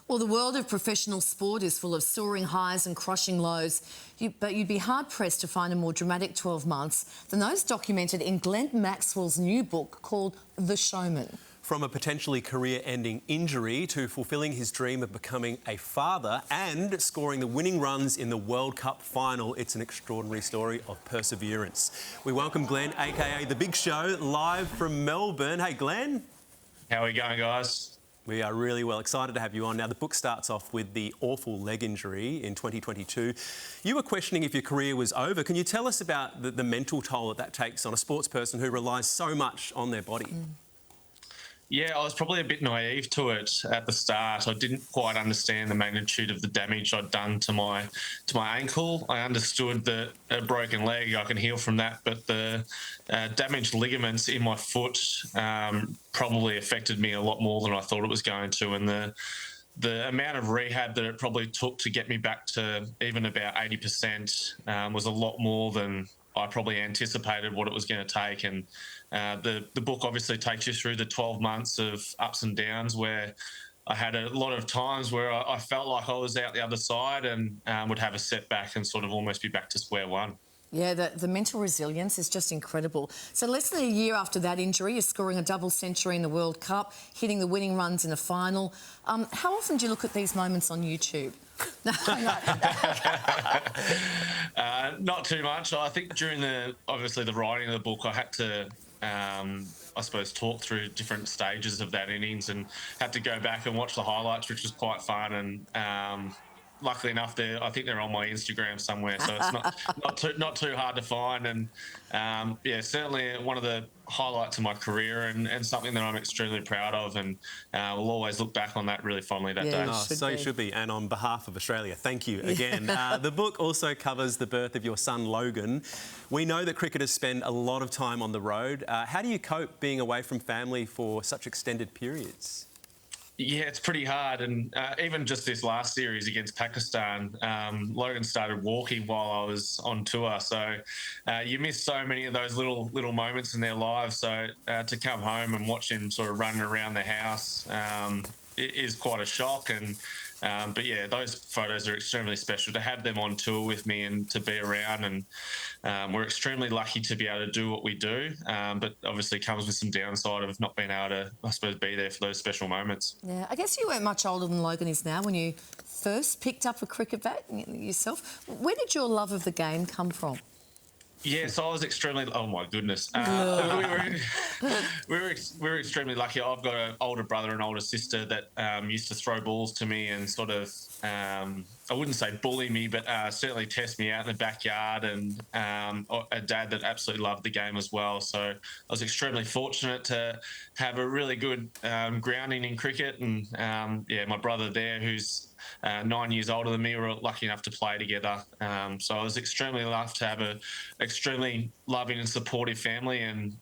Well, the world of professional sport is full of soaring highs and crushing lows, but you'd be hard-pressed to find a more dramatic 12 months than those documented in Glenn Maxwell's new book called The Showman. From a potentially career-ending injury to fulfilling his dream of becoming a father and scoring the winning runs in the World Cup final, it's an extraordinary story of perseverance. We welcome Glenn, aka The Big Show, live from Melbourne. Hey, Glenn. How are we going, guys? We are really well excited to have you on. Now, the book starts off with the awful leg injury in 2022. You were questioning if your career was over. Can you tell us about the mental toll that takes on a sports person who relies so much on their body? Yeah, I was probably a bit naive to it at the start. I didn't quite understand the magnitude of the damage I'd done to my ankle. I understood that a broken leg, I can heal from that, but the damaged ligaments in my foot probably affected me a lot more than I thought it was going to, and the amount of rehab that it probably took to get me back to even about 80% was a lot more than I probably anticipated what it was going to take. And the book obviously takes you through the 12 months of ups and downs, where I had a lot of times where I felt like I was out the other side and would have a setback and sort of almost be back to square one. Yeah, the mental resilience is just incredible. So less than a year after that injury, you're scoring a double century in the World Cup, hitting the winning runs in the final. How often do you look at these moments on YouTube? Not too much. I think during the writing of the book, I had to, I suppose, talk through different stages of that innings and had to go back and watch the highlights, which was quite fun. And luckily enough, I think they're on my Instagram somewhere, so it's not too hard to find. And yeah, certainly one of the highlights of my career and something that I'm extremely proud of, and we'll always look back on that really fondly that day. Oh, so you should be. And on behalf of Australia, thank you again. The book also covers the birth of your son, Logan. We know that cricketers spend a lot of time on the road. How do you cope being away from family for such extended periods? Yeah, it's pretty hard, and even just this last series against Pakistan, Logan started walking while I was on tour, so you miss so many of those little moments in their lives. So to come home and watch him sort of running around the house, it is quite a shock. And but yeah, those photos are extremely special to have them on tour with me and to be around. And we're extremely lucky to be able to do what we do, but obviously comes with some downside of not being able to, I suppose, be there for those special moments. Yeah, I guess you weren't much older than Logan is now when you first picked up a cricket bat yourself. Where did your love of the game come from? Yeah, so I was extremely... Oh, my goodness. We were extremely lucky. I've got an older brother and older sister that used to throw balls to me and sort of, I wouldn't say bully me, but certainly test me out in the backyard, and a dad that absolutely loved the game as well. So I was extremely fortunate to have a really good grounding in cricket. And, yeah, my brother there, who's 9 years older than me, we were lucky enough to play together. So I was extremely lucky to have an extremely loving and supportive family, and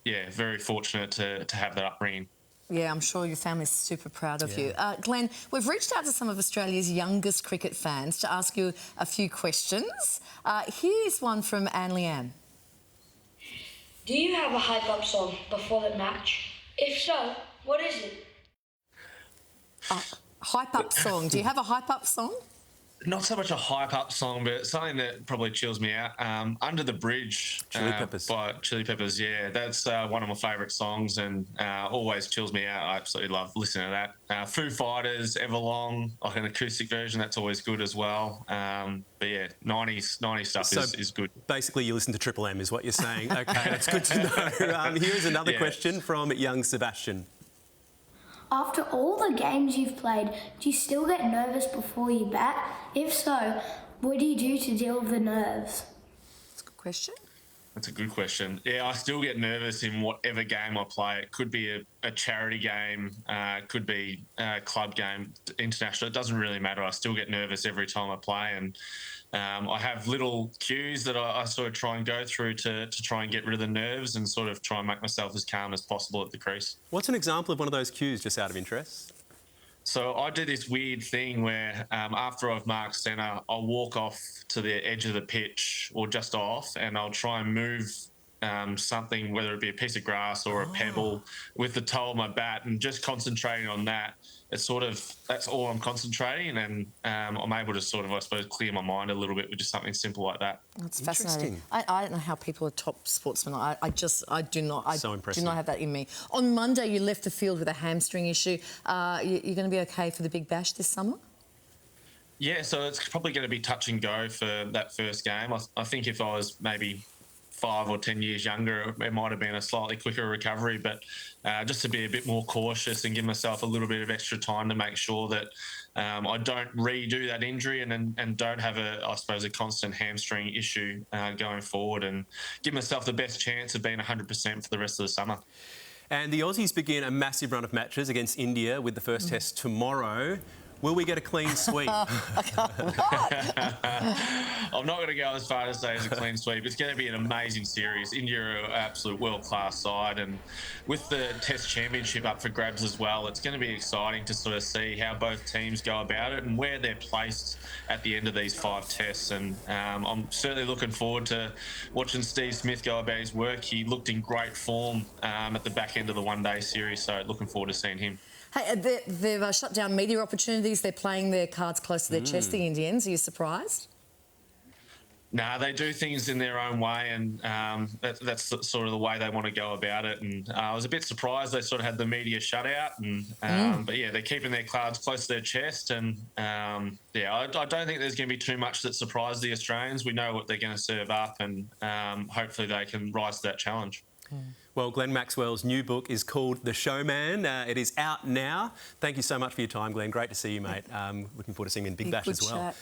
yeah, very fortunate to have that upbringing. Yeah, I'm sure your family's super proud of you. Glenn, we've reached out to some of Australia's youngest cricket fans to ask you a few questions. Here's one from Anne-Leanne. Do you have a hype-up song before the match? If so, what is it? Hype-up song. Do you have a hype-up song? Not so much a hype-up song, but something that probably chills me out. Under the Bridge Chili Peppers. by Chili Peppers, yeah. That's one of my favourite songs, and always chills me out. I absolutely love listening to that. Foo Fighters, Everlong, like an acoustic version, that's always good as well. But yeah, 90s stuff is good. Basically, you listen to Triple M is what you're saying. Okay, that's good to know. Here's another question from young Sebastian. After all the games you've played, do you still get nervous before you bat? If so, what do you do to deal with the nerves? That's a good question. That's a good question. Yeah, I still get nervous in whatever game I play. It could be a charity game, could be a club game, international. It doesn't really matter. I still get nervous every time I play, and I have little cues that I sort of try and go through to try and get rid of the nerves and sort of try and make myself as calm as possible at the crease. What's an example of one of those cues, just out of interest? So I do this weird thing where after I've marked centre, I'll walk off to the edge of the pitch or just off, and I'll try and move something, whether it be a piece of grass or a pebble, with the toe of my bat, and just concentrating on that. It's that's all I'm concentrating, and I'm able to I suppose, clear my mind a little bit with just something simple like that. That's fascinating. I don't know how people are top sportsmen. I do not. So impressive. Do not have that in me. On Monday, you left the field with a hamstring issue. You're going to be okay for the Big Bash this summer? Yeah, so it's probably going to be touch and go for that first game. I think if I was maybe 5 or 10 years younger, it might have been a slightly quicker recovery, but just to be a bit more cautious and give myself a little bit of extra time to make sure that I don't redo that injury and don't have a constant hamstring issue going forward, and give myself the best chance of being 100% for the rest of the summer. And the Aussies begin a massive run of matches against India with the first test tomorrow. Will we get a clean sweep? I'm not going to go as far as say it's a clean sweep. It's going to be an amazing series. India are an absolute world-class side, and with the Test Championship up for grabs as well, it's going to be exciting to sort of see how both teams go about it and where they're placed at the end of these 5 tests. And I'm certainly looking forward to watching Steve Smith go about his work. He looked in great form at the back end of the one-day series, so looking forward to seeing him. Hey, they've shut down media opportunities. They're playing their cards close to their chest, the Indians. Are you surprised? No, they do things in their own way, and that's sort of the way they want to go about it. And I was a bit surprised they sort of had the media shut out. But yeah, they're keeping their cards close to their chest. And I don't think there's going to be too much that surprises the Australians. We know what they're going to serve up, and hopefully they can rise to that challenge. Well, Glenn Maxwell's new book is called The Showman. It is out now. Thank you so much for your time, Glenn. Great to see you, mate. Looking forward to seeing you in Big Bash as well.